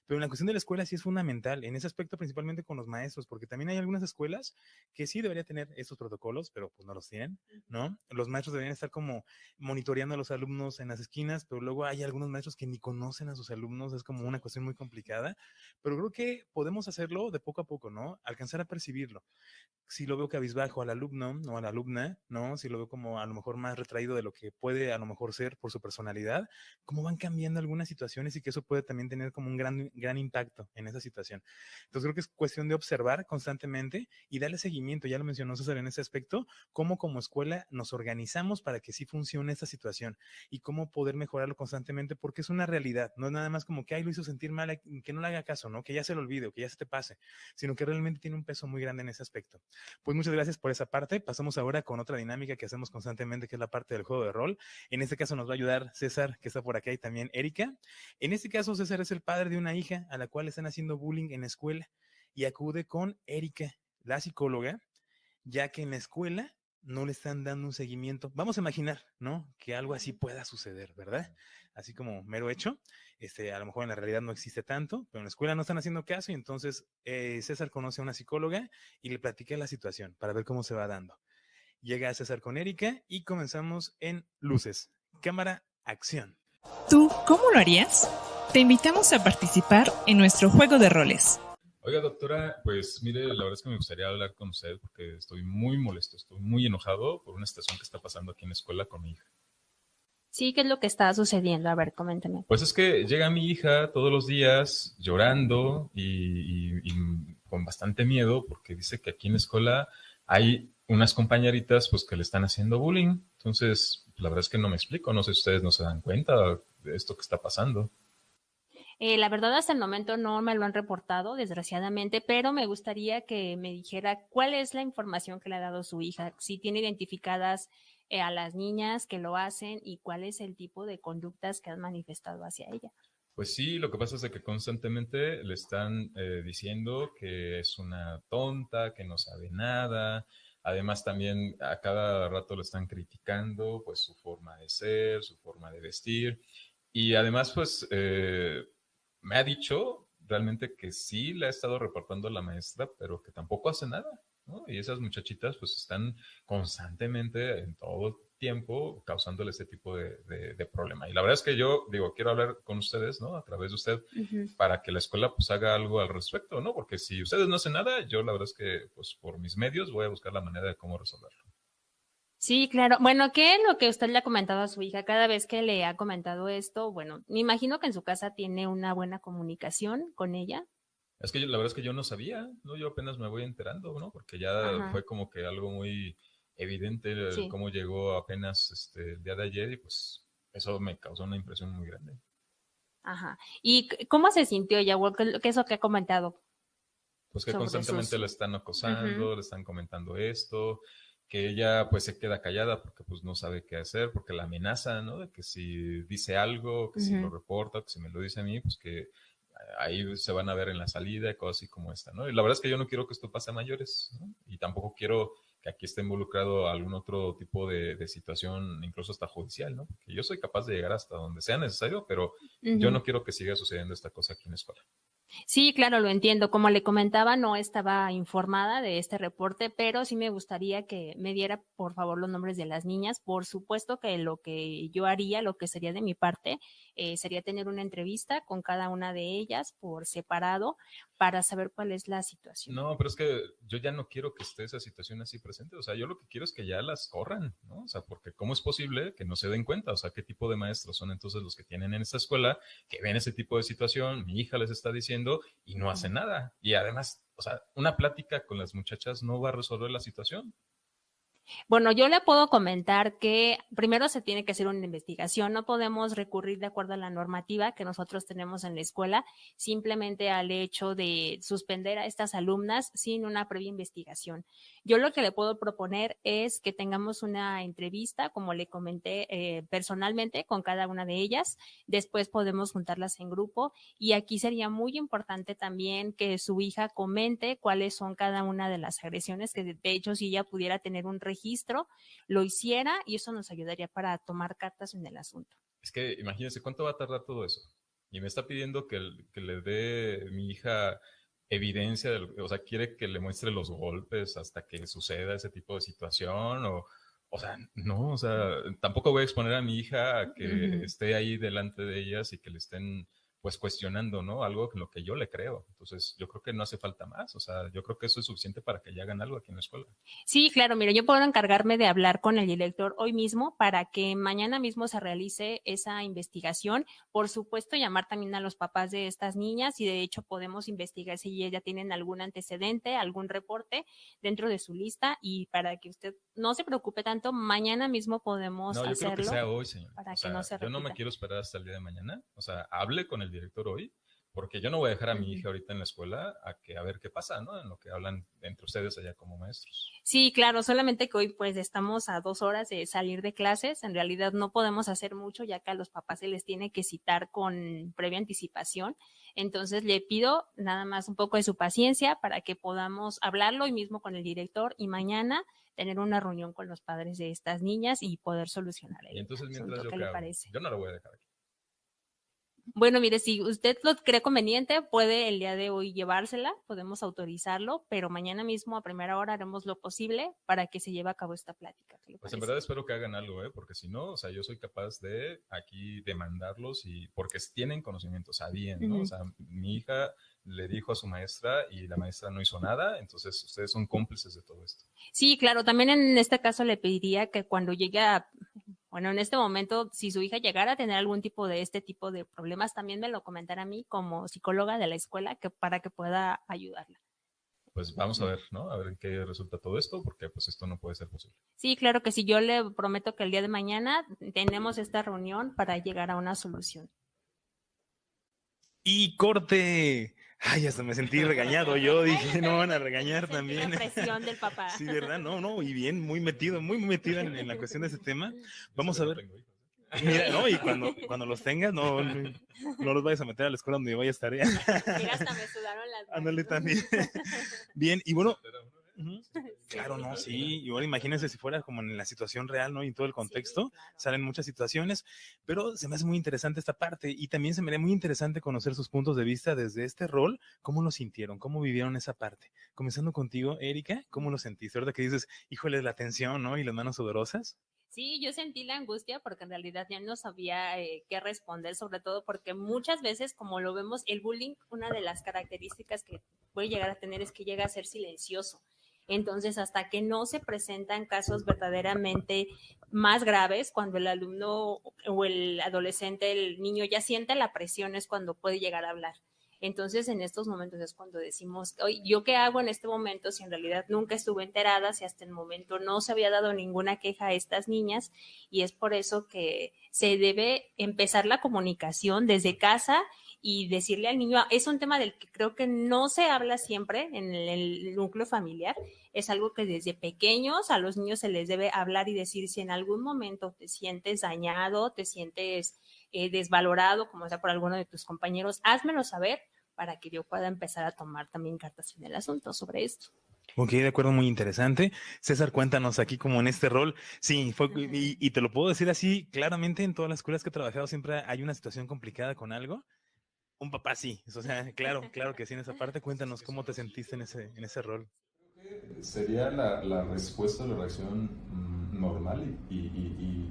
Pero en la cuestión de la escuela sí es fundamental, en ese aspecto principalmente con los maestros, porque también hay algunas escuelas que sí deberían tener estos protocolos, pero pues no los tienen, ¿no? Los maestros deberían estar como monitoreando a los alumnos en las esquinas, pero luego hay algunos maestros que ni conocen a sus alumnos, es como una cuestión muy complicada, pero creo que podemos hacerlo de poco a poco, ¿no? Alcanzar a percibirlo. Si lo veo cabizbajo al alumno o a la alumna, ¿no? Si lo veo como a lo mejor más retraído de lo que puede a lo mejor ser por su personalidad, cómo van cambiando algunas situaciones y que eso puede también tener como un gran impacto en esa situación. Entonces creo que es cuestión de observar constantemente y darle seguimiento, ya lo mencionó César en ese aspecto, cómo como escuela nos organizamos para que sí funcione esta situación y cómo poder mejorarlo constantemente porque es una realidad, no es nada más como que ay, lo hizo sentir mal, que no le haga caso, ¿no? Que ya se lo olvide o que ya se te pase, sino que realmente tiene un peso muy grande en ese aspecto. Pues muchas gracias por esa parte. Pasamos ahora con otra dinámica que hacemos constantemente, que es la parte del juego de rol. En este caso nos va a ayudar César, que está por acá, y también Erika. En este caso, César es el padre de una hija a la cual le están haciendo bullying en la escuela y acude con Erika, la psicóloga, ya que en la escuela no le están dando un seguimiento. Vamos a imaginar, ¿no? Que algo así pueda suceder, ¿verdad? Así como mero hecho. A lo mejor en la realidad no existe tanto, pero en la escuela no están haciendo caso y entonces César conoce a una psicóloga y le platica la situación para ver cómo se va dando. Llega César con Erika y comenzamos en luces, cámara, acción. ¿Tú cómo lo harías? Te invitamos a participar en nuestro juego de roles. Oiga, doctora, pues mire, la verdad es que me gustaría hablar con usted porque estoy muy molesto, estoy muy enojado por una situación que está pasando aquí en la escuela con mi hija. Sí, ¿qué es lo que está sucediendo? A ver, coméntame. Pues es que llega mi hija todos los días llorando y con bastante miedo porque dice que aquí en la escuela hay unas compañeritas pues que le están haciendo bullying. Entonces, la verdad es que no me explico, no sé si ustedes no se dan cuenta de esto que está pasando. La verdad, hasta el momento no me lo han reportado, desgraciadamente, pero me gustaría que me dijera cuál es la información que le ha dado su hija, si tiene identificadas a las niñas que lo hacen y cuál es el tipo de conductas que han manifestado hacia ella. Pues sí, lo que pasa es de que constantemente le están diciendo que es una tonta, que no sabe nada. Además, también a cada rato le están criticando, pues, su forma de ser, su forma de vestir. Y además, pues, me ha dicho realmente que sí le ha estado reportando a la maestra, pero que tampoco hace nada, ¿no? Y esas muchachitas, pues, están constantemente, en todo tiempo, causándole este tipo de problema. Y la verdad es que yo, digo, quiero hablar con ustedes, ¿no? A través de usted, para que la escuela, pues, haga algo al respecto, ¿no? Porque si ustedes no hacen nada, yo la verdad es que, pues, por mis medios voy a buscar la manera de cómo resolverlo. Sí, claro. Bueno, ¿qué es lo que usted le ha comentado a su hija cada vez que le ha comentado esto? Bueno, me imagino que en su casa tiene una buena comunicación con ella. Es que la verdad es que yo no sabía, ¿no? Yo apenas me voy enterando, ¿no? Porque ya fue como que algo muy evidente Sí. cómo llegó apenas el día de ayer y pues eso me causó una impresión muy grande. Ajá. ¿Y cómo se sintió ella? ¿Qué es lo que ha comentado? Pues que constantemente la están acosando, le están comentando esto, que ella pues se queda callada porque pues no sabe qué hacer, porque la amenaza, ¿no? De que si dice algo, que si lo reporta, que si me lo dice a mí, pues que ahí se van a ver en la salida, cosas así como esta, ¿no? Y la verdad es que yo no quiero que esto pase a mayores, ¿no? Y tampoco quiero que aquí esté involucrado algún otro tipo de situación, incluso hasta judicial, ¿no? Porque yo soy capaz de llegar hasta donde sea necesario, pero yo no quiero que siga sucediendo esta cosa aquí en la escuela. Sí, claro, lo entiendo. Como le comentaba, no estaba informada de este reporte, pero sí me gustaría que me diera, por favor, los nombres de las niñas. Por supuesto que lo que yo haría, lo que sería de mi parte, sería tener una entrevista con cada una de ellas por separado para saber cuál es la situación. No, pero es que yo ya no quiero que esté esa situación así presente. O sea, yo lo que quiero es que ya las corran, ¿no? O sea, porque ¿cómo es posible que no se den cuenta? O sea, ¿qué tipo de maestros son entonces los que tienen en esta escuela que ven ese tipo de situación? Mi hija les está diciendo y no hacen nada. Y además, o sea, una plática con las muchachas no va a resolver la situación. Bueno, yo le puedo comentar que primero se tiene que hacer una investigación. No podemos recurrir de acuerdo a la normativa que nosotros tenemos en la escuela, simplemente al hecho de suspender a estas alumnas sin una previa investigación. Yo lo que le puedo proponer es que tengamos una entrevista, como le comenté, personalmente con cada una de ellas. Después podemos juntarlas en grupo y aquí sería muy importante también que su hija comente cuáles son cada una de las agresiones, que de hecho si ella pudiera tener un registro, lo hiciera y eso nos ayudaría para tomar cartas en el asunto. Es que imagínense cuánto va a tardar todo eso. Y me está pidiendo que le dé mi hija evidencia, o sea, quiere que le muestre los golpes hasta que suceda ese tipo de situación o sea, no, o sea, tampoco voy a exponer a mi hija a que esté ahí delante de ellas y que le estén pues cuestionando, ¿no? Algo en lo que yo le creo. Entonces, yo creo que no hace falta más. O sea, yo creo que eso es suficiente para que ya hagan algo aquí en la escuela. Sí, claro, mire, yo puedo encargarme de hablar con el director hoy mismo para que mañana mismo se realice esa investigación. Por supuesto, llamar también a los papás de estas niñas y de hecho podemos investigar si ellas ya tienen algún antecedente, algún reporte dentro de su lista y para que usted no se preocupe tanto, mañana mismo podemos hacerlo. No, yo creo que sea hoy, señor. Para o que sea, no se repita. Yo no me quiero esperar hasta el día de mañana. O sea, hable con el director hoy, porque yo no voy a dejar a mi hija ahorita en la escuela a ver qué pasa, ¿no? En lo que hablan entre ustedes allá como maestros. Sí, claro, solamente que hoy pues estamos a 2 horas de salir de clases. En realidad no podemos hacer mucho ya que a los papás se les tiene que citar con previa anticipación. Entonces le pido nada más un poco de su paciencia para que podamos hablarlo hoy mismo con el director y mañana tener una reunión con los padres de estas niñas y poder solucionar el Y entonces mientras asunto. ¿Qué le parece? Yo no lo voy a dejar aquí. Bueno, mire, si usted lo cree conveniente, puede el día de hoy llevársela, podemos autorizarlo, pero mañana mismo a primera hora haremos lo posible para que se lleve a cabo esta plática. Pues en verdad espero que hagan algo, porque si no, o sea, yo soy capaz de aquí demandarlos y porque tienen conocimiento, sabían, ¿no? O sea, mi hija le dijo a su maestra y la maestra no hizo nada, entonces ustedes son cómplices de todo esto. Sí, claro, también en este caso le pediría que cuando llegue bueno, en este momento, si su hija llegara a tener algún tipo de este tipo de problemas, también me lo comentara a mí como psicóloga de la escuela para que pueda ayudarla. Pues vamos a ver, ¿no? A ver en qué resulta todo esto, porque pues esto no puede ser posible. Sí, claro que sí. Yo le prometo que el día de mañana tenemos esta reunión para llegar a una solución. Y corte. Ay, hasta me sentí regañado. Yo dije, no van a regañar también. La presión del papá. Sí, ¿verdad? No, y bien, muy metido en la cuestión de ese tema. Vamos a ver. Mira, no, y cuando los tengas, no los vayas a meter a la escuela donde vaya a estar. Mira, hasta me sudaron las manos. Ándale también. Bien, y bueno. Claro, no, sí. Y ahora imagínense si fuera como en la situación real, ¿no? Y en todo el contexto, sí, claro. Salen muchas situaciones, pero se me hace muy interesante esta parte y también se me haría muy interesante conocer sus puntos de vista desde este rol, cómo lo sintieron, cómo vivieron esa parte. Comenzando contigo, Erika, ¿cómo lo sentiste? Ahorita que dices, híjole, la tensión, ¿no? Y las manos sudorosas. Sí, yo sentí la angustia porque en realidad ya no sabía qué responder, sobre todo porque muchas veces, como lo vemos, el bullying, una de las características que puede llegar a tener es que llega a ser silencioso. Entonces, hasta que no se presentan casos verdaderamente más graves, cuando el alumno o el adolescente, el niño ya siente la presión, es cuando puede llegar a hablar. Entonces, en estos momentos es cuando decimos, oye, ¿yo qué hago en este momento si en realidad nunca estuve enterada, si hasta el momento no se había dado ninguna queja a estas niñas? Y es por eso que se debe empezar la comunicación desde casa y decirle al niño, es un tema del que creo que no se habla siempre en el núcleo familiar, es algo que desde pequeños a los niños se les debe hablar y decir si en algún momento te sientes dañado, te sientes desvalorado, como sea por alguno de tus compañeros, házmelo saber para que yo pueda empezar a tomar también cartas en el asunto sobre esto. Ok, de acuerdo, muy interesante. César, cuéntanos aquí como en este rol. Sí, y te lo puedo decir así, claramente en todas las escuelas que he trabajado siempre hay una situación complicada con algo. Un papá sí, o sea, claro que sí en esa parte. Cuéntanos cómo te sentiste en ese rol. Sería la respuesta, la reacción normal y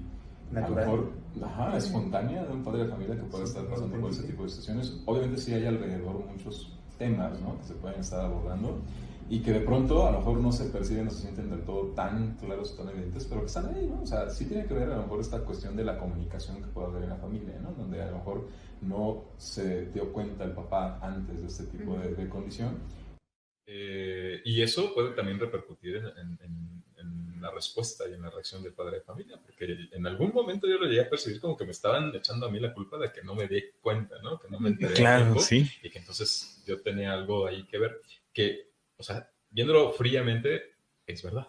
a lo Natural. mejor espontánea de un padre de familia que puede estar pasando por ese tipo de situaciones. Obviamente sí hay alrededor muchos temas, ¿no?, que se pueden estar abordando y que de pronto a lo mejor no se perciben, no se sienten del todo tan claros o tan evidentes, pero que están ahí, ¿no? O sea, sí tiene que ver a lo mejor esta cuestión de la comunicación que puede haber en la familia, ¿no?, donde a lo mejor no se dio cuenta el papá antes de este tipo de condición. Y eso puede también repercutir en la respuesta y en la reacción del padre de familia, porque en algún momento yo lo llegué a percibir como que me estaban echando a mí la culpa de que no me di cuenta, ¿no?, que no me enteré a Claro, tiempo, sí. y que entonces yo tenía algo ahí que ver, que, o sea, viéndolo fríamente, es verdad,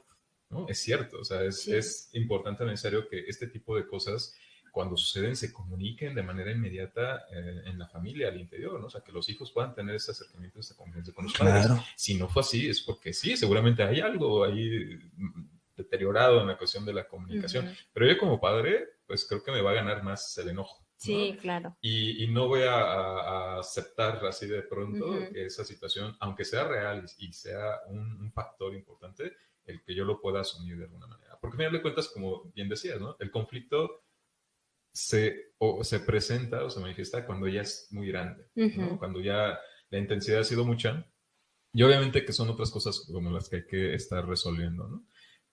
¿no? Es cierto, o sea, es importante, necesario que este tipo de cosas, cuando suceden, se comuniquen de manera inmediata en la familia, al interior, ¿no? O sea, que los hijos puedan tener ese acercamiento, esa confianza con los padres. Si no fue así, es porque sí, seguramente hay algo ahí deteriorado en la cuestión de la comunicación. Pero yo como padre, pues creo que me va a ganar más el enojo, ¿no? Sí, claro. Y no voy a aceptar así de pronto que esa situación, aunque sea real y sea un factor importante, el que yo lo pueda asumir de alguna manera. Porque al final de cuentas, como bien decías, ¿no?, el conflicto se presenta o se manifiesta cuando ya es muy grande, ¿no? Cuando ya la intensidad ha sido mucha, y obviamente que son otras cosas como las que hay que estar resolviendo, ¿no?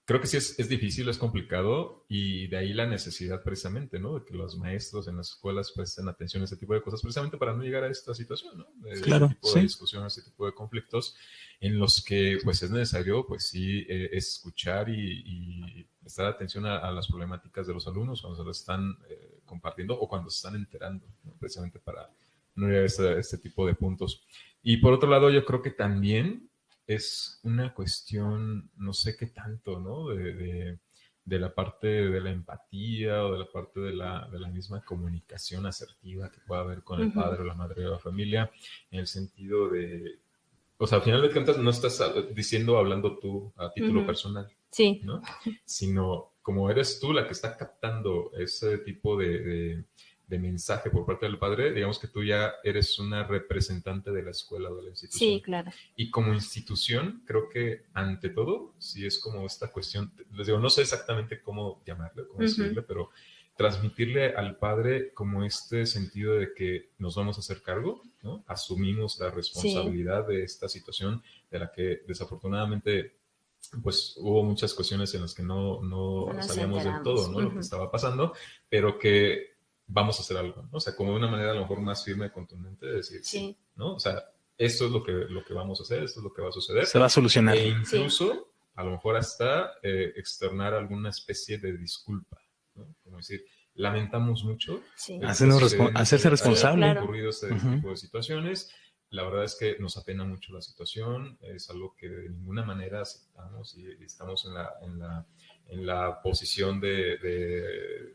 Creo que sí es difícil, es complicado, y de ahí la necesidad precisamente, ¿no?, de que los maestros en las escuelas presten atención a ese tipo de cosas, precisamente para no llegar a esta situación, ¿no?, de este tipo de discusiones, este tipo de conflictos, en los que pues es necesario, pues sí, escuchar y prestar atención a las problemáticas de los alumnos cuando se las están compartiendo o cuando se están enterando, ¿no?, precisamente para no llegar a este tipo de puntos. Y por otro lado, yo creo que también es una cuestión, no sé qué tanto, ¿no?, de la parte de la empatía o de la parte de la misma comunicación asertiva que pueda haber con el padre o la madre de la familia, en el sentido de, o sea, al final de cuentas no estás diciendo, hablando tú a título personal, ¿no?, sino como eres tú la que está captando ese tipo de mensaje por parte del padre, digamos que tú ya eres una representante de la escuela o de la institución. Sí, claro. Y como institución, creo que ante todo, sí es como esta cuestión, les digo, no sé exactamente cómo llamarle, cómo decirle, pero transmitirle al padre como este sentido de que nos vamos a hacer cargo, ¿no? Asumimos la responsabilidad de esta situación de la que desafortunadamente pues hubo muchas cuestiones en las que no sabíamos del todo, ¿no?, lo que estaba pasando, pero que vamos a hacer algo, ¿no? O sea, como de una manera a lo mejor más firme y contundente de decir, sí, ¿no? O sea, esto es lo que vamos a hacer, esto es lo que va a suceder. Se va a solucionar. E incluso, a lo mejor hasta externar alguna especie de disculpa, ¿no? Como decir, lamentamos mucho. Hacerse responsable. Han ocurrido este tipo de situaciones. La verdad es que nos apena mucho la situación, es algo que de ninguna manera aceptamos y estamos en la posición de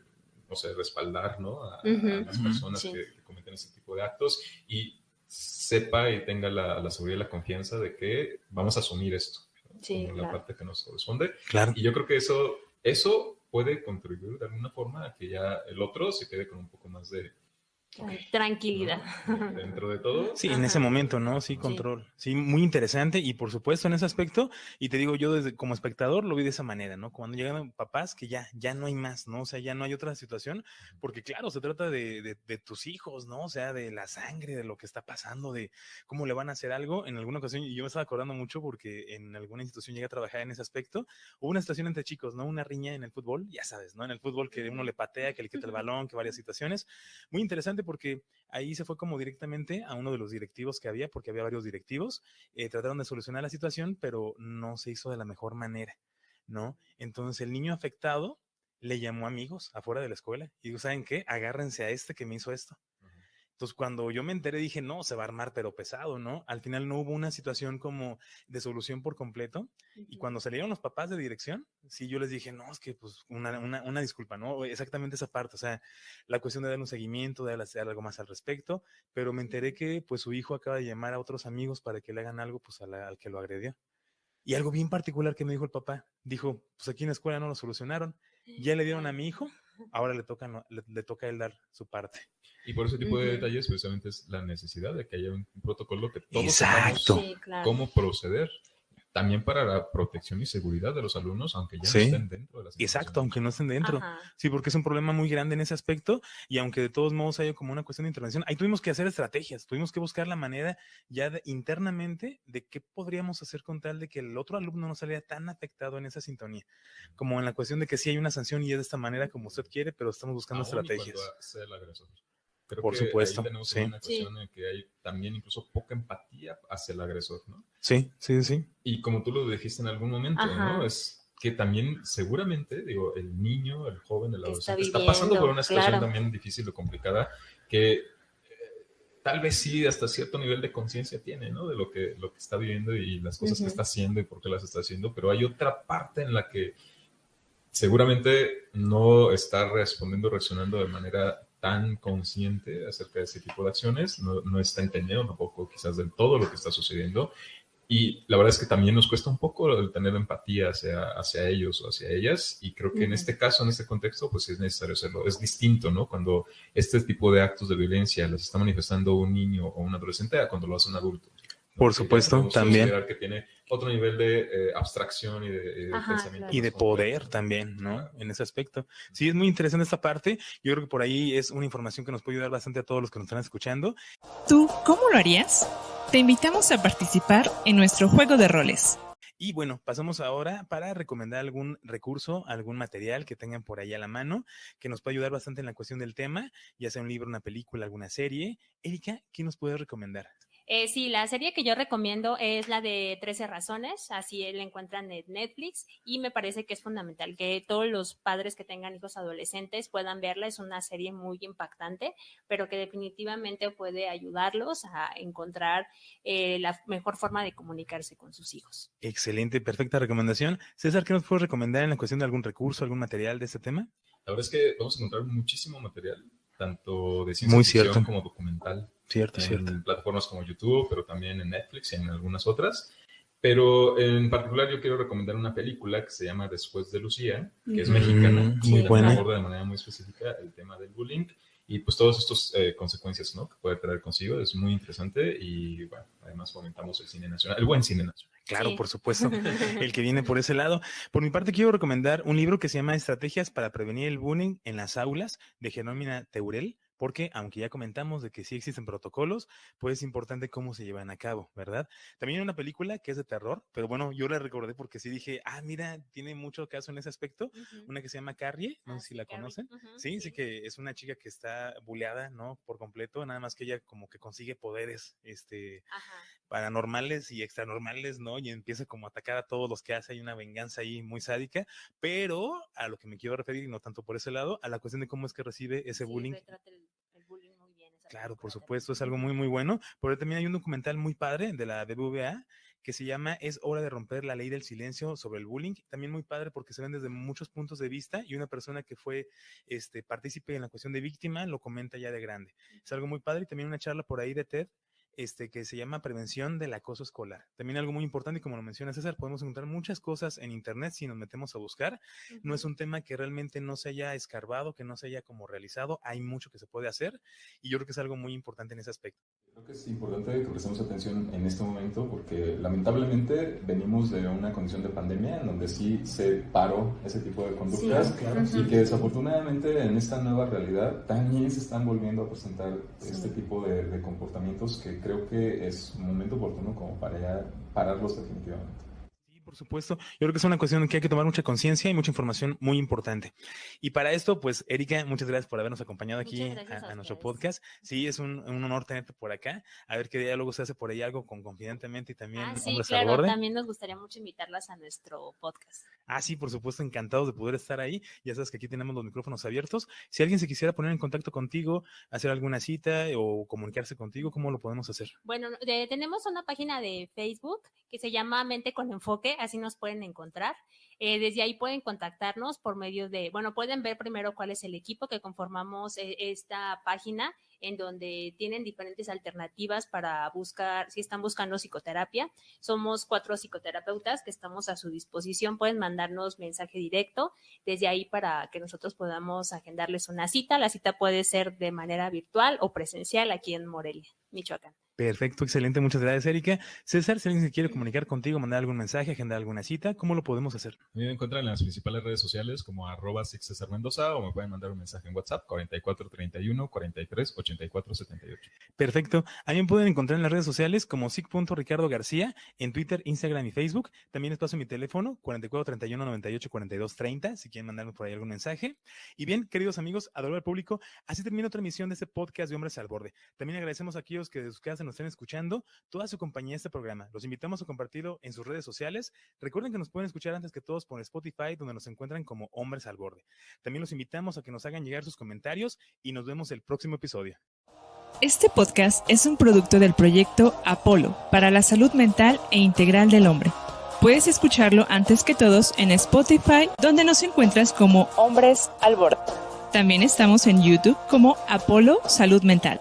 no sé, respaldar, ¿no?, a las personas que cometen ese tipo de actos, y sepa y tenga la seguridad y la confianza de que vamos a asumir esto, ¿no?, como la parte que nos corresponde. Y yo creo que eso puede contribuir de alguna forma a que ya el otro se quede con un poco más de tranquilidad, ¿no?, dentro de todo. Sí, en ese momento, ¿no? Sí, control. Sí, muy interesante, y por supuesto en ese aspecto, y te digo, yo desde como espectador lo vi de esa manera, ¿no? Cuando llegan papás que ya no hay más, ¿no? O sea, ya no hay otra situación, porque claro, se trata de tus hijos, ¿no? O sea, de la sangre, de lo que está pasando, de cómo le van a hacer algo. En alguna ocasión, y yo me estaba acordando mucho porque en alguna institución llegué a trabajar en ese aspecto, hubo una situación entre chicos, ¿no? Una riña en el fútbol, ya sabes, ¿no? En el fútbol que uno le patea, que le quita el balón, que varias situaciones. Muy interesante porque ahí se fue como directamente a uno de los directivos que había, porque había varios directivos, trataron de solucionar la situación, pero no se hizo de la mejor manera, ¿no? Entonces el niño afectado le llamó amigos afuera de la escuela y dijo, ¿saben qué? Agárrense a este que me hizo esto. Entonces, cuando yo me enteré, dije, no, se va a armar, pero pesado, ¿no? Al final no hubo una situación como de solución por completo. Y cuando salieron los papás de dirección, sí, yo les dije, no, es que pues una disculpa, ¿no? Exactamente esa parte, o sea, la cuestión de dar un seguimiento, de hacer algo más al respecto, pero me enteré que pues su hijo acaba de llamar a otros amigos para que le hagan algo pues al que lo agredió. Y algo bien particular que me dijo el papá, dijo, pues aquí en la escuela no lo solucionaron, ya le dieron a mi hijo ahora le toca a él dar su parte. Y por ese tipo de detalles, precisamente es la necesidad de que haya un protocolo que todos Exacto. sepamos cómo proceder. También para la protección y seguridad de los alumnos, aunque ya no estén dentro de las instituciones. Exacto, aunque no estén dentro. Ajá. Sí, porque es un problema muy grande en ese aspecto y aunque de todos modos haya como una cuestión de intervención, ahí tuvimos que hacer estrategias, tuvimos que buscar la manera ya internamente de qué podríamos hacer con tal de que el otro alumno no saliera tan afectado en esa sintonía, como en la cuestión de que sí hay una sanción y es de esta manera como usted quiere, pero estamos buscando estrategias. Cuando sea el agresor. Creo por que supuesto, ahí tenemos una cuestión en que hay también incluso poca empatía hacia el agresor, ¿no? Sí. Y como tú lo dijiste en algún momento, ¿no? Es que también seguramente, digo, el niño, el joven, el adolescente está pasando por una situación también difícil o complicada que tal vez sí hasta cierto nivel de conciencia tiene, ¿no? De lo que está viviendo y las cosas que está haciendo y por qué las está haciendo, pero hay otra parte en la que seguramente no está reaccionando de manera tan consciente acerca de ese tipo de acciones, no está entendiendo tampoco quizás del todo lo que está sucediendo, y la verdad es que también nos cuesta un poco el tener empatía hacia ellos o hacia ellas, y creo que en este caso, en este contexto, pues es necesario hacerlo. Es distinto, ¿no? Cuando este tipo de actos de violencia los está manifestando un niño o un adolescente a cuando lo hace un adulto. Por supuesto, también. Que tiene otro nivel de abstracción y de pensamiento. Y de poder también, ¿no? En ese aspecto. Sí, es muy interesante esta parte. Yo creo que por ahí es una información que nos puede ayudar bastante a todos los que nos están escuchando. ¿Tú cómo lo harías? Te invitamos a participar en nuestro juego de roles. Y bueno, pasamos ahora para recomendar algún recurso, algún material que tengan por ahí a la mano, que nos puede ayudar bastante en la cuestión del tema, ya sea un libro, una película, alguna serie. Erika, ¿qué nos puedes recomendar? Sí, la serie que yo recomiendo es la de 13 razones, así la encuentran en Netflix y me parece que es fundamental que todos los padres que tengan hijos adolescentes puedan verla. Es una serie muy impactante, pero que definitivamente puede ayudarlos a encontrar la mejor forma de comunicarse con sus hijos. Excelente, perfecta recomendación. César, ¿qué nos puedes recomendar en la cuestión de algún recurso, algún material de este tema? La verdad es que vamos a encontrar muchísimo material, tanto de ciencia ficción como documental. Cierto. Plataformas como YouTube, pero también en Netflix y en algunas otras. Pero en particular yo quiero recomendar una película que se llama Después de Lucía, que es mexicana. Muy buena. Aborda de manera muy específica el tema del bullying y pues todas estas consecuencias, ¿no?, que puede traer consigo. Es muy interesante y bueno, además fomentamos el cine nacional, el buen cine nacional. Claro, por supuesto, el que viene por ese lado. Por mi parte, quiero recomendar un libro que se llama Estrategias para prevenir el bullying en las aulas, de Jerónima Teurel, porque aunque ya comentamos de que sí existen protocolos, pues es importante cómo se llevan a cabo, ¿verdad? También hay una película que es de terror, pero bueno, yo la recordé porque sí dije, mira, tiene mucho caso en ese aspecto, una que se llama Carrie, no sé si la conocen, sí, que es una chica que está buleada, ¿no?, por completo, nada más que ella como que consigue poderes, paranormales y extranormales, ¿no? Y empieza como a atacar a todos los que hace, hay una venganza ahí muy sádica, pero a lo que me quiero referir, y no tanto por ese lado, a la cuestión de cómo es que recibe ese bullying. El bullying muy bien. Claro, por supuesto, es algo muy, muy bueno, pero también hay un documental muy padre de la BBVA que se llama Es hora de romper la ley del silencio sobre el bullying, también muy padre porque se ven desde muchos puntos de vista y una persona que fue partícipe en la cuestión de víctima lo comenta ya de grande. Es algo muy padre y también una charla por ahí de TED que se llama Prevención del Acoso Escolar. También algo muy importante, y como lo menciona César, podemos encontrar muchas cosas en internet si nos metemos a buscar. No es un tema que realmente no se haya escarbado, que no se haya como realizado. Hay mucho que se puede hacer y yo creo que es algo muy importante en ese aspecto. Creo que es importante que prestemos atención en este momento porque lamentablemente venimos de una condición de pandemia en donde sí se paró ese tipo de conductas y que desafortunadamente en esta nueva realidad también se están volviendo a presentar este tipo de comportamientos que creo que es un momento oportuno como para ya pararlos definitivamente. Por supuesto, yo creo que es una cuestión que hay que tomar mucha conciencia y mucha información muy importante. Y para esto, pues, Erika, muchas gracias por habernos acompañado aquí a nuestro podcast. Sí, es un honor tenerte por acá. A ver qué día luego se hace por ahí algo con Confidentemente y también sí, claro, también nos gustaría mucho invitarlas a nuestro podcast. Sí, por supuesto, encantados de poder estar ahí. Ya sabes que aquí tenemos los micrófonos abiertos. Si alguien se quisiera poner en contacto contigo, hacer alguna cita o comunicarse contigo, ¿cómo lo podemos hacer? Bueno, tenemos una página de Facebook que se llama Mente con Enfoque, así nos pueden encontrar. Desde ahí pueden contactarnos por medio de, pueden ver primero cuál es el equipo que conformamos esta página. en donde tienen diferentes alternativas para buscar, si están buscando psicoterapia. Somos 4 psicoterapeutas que estamos a su disposición. Pueden mandarnos mensaje directo desde ahí para que nosotros podamos agendarles una cita. La cita puede ser de manera virtual o presencial aquí en Morelia, Michoacán. Perfecto, excelente. Muchas gracias, Erika. César, si alguien se quiere comunicar contigo, mandar algún mensaje, agendar alguna cita, ¿cómo lo podemos hacer? A mí me encuentran en las principales redes sociales como @CesarMendoza o me pueden mandar un mensaje en WhatsApp 4431 43 84 78. Perfecto. A mí me pueden encontrar en las redes sociales como sic.Ricardo García, en Twitter, Instagram y Facebook. También les paso mi teléfono 4431 98 42 30 si quieren mandarme por ahí algún mensaje. Y bien, queridos amigos, adorable público, así termina otra emisión de este podcast de Hombres al Borde. También agradecemos a aquellos que de sus casas nos estén escuchando, toda su compañía este programa. Los invitamos a compartirlo en sus redes sociales. Recuerden que nos pueden escuchar antes que todos por Spotify, donde nos encuentran como Hombres al Borde. También los invitamos a que nos hagan llegar sus comentarios y nos vemos el próximo episodio. Este podcast es un producto del proyecto Apolo para la salud mental e integral del hombre. Puedes escucharlo antes que todos en Spotify, donde nos encuentras como Hombres al Borde. También estamos en YouTube como Apolo Salud Mental.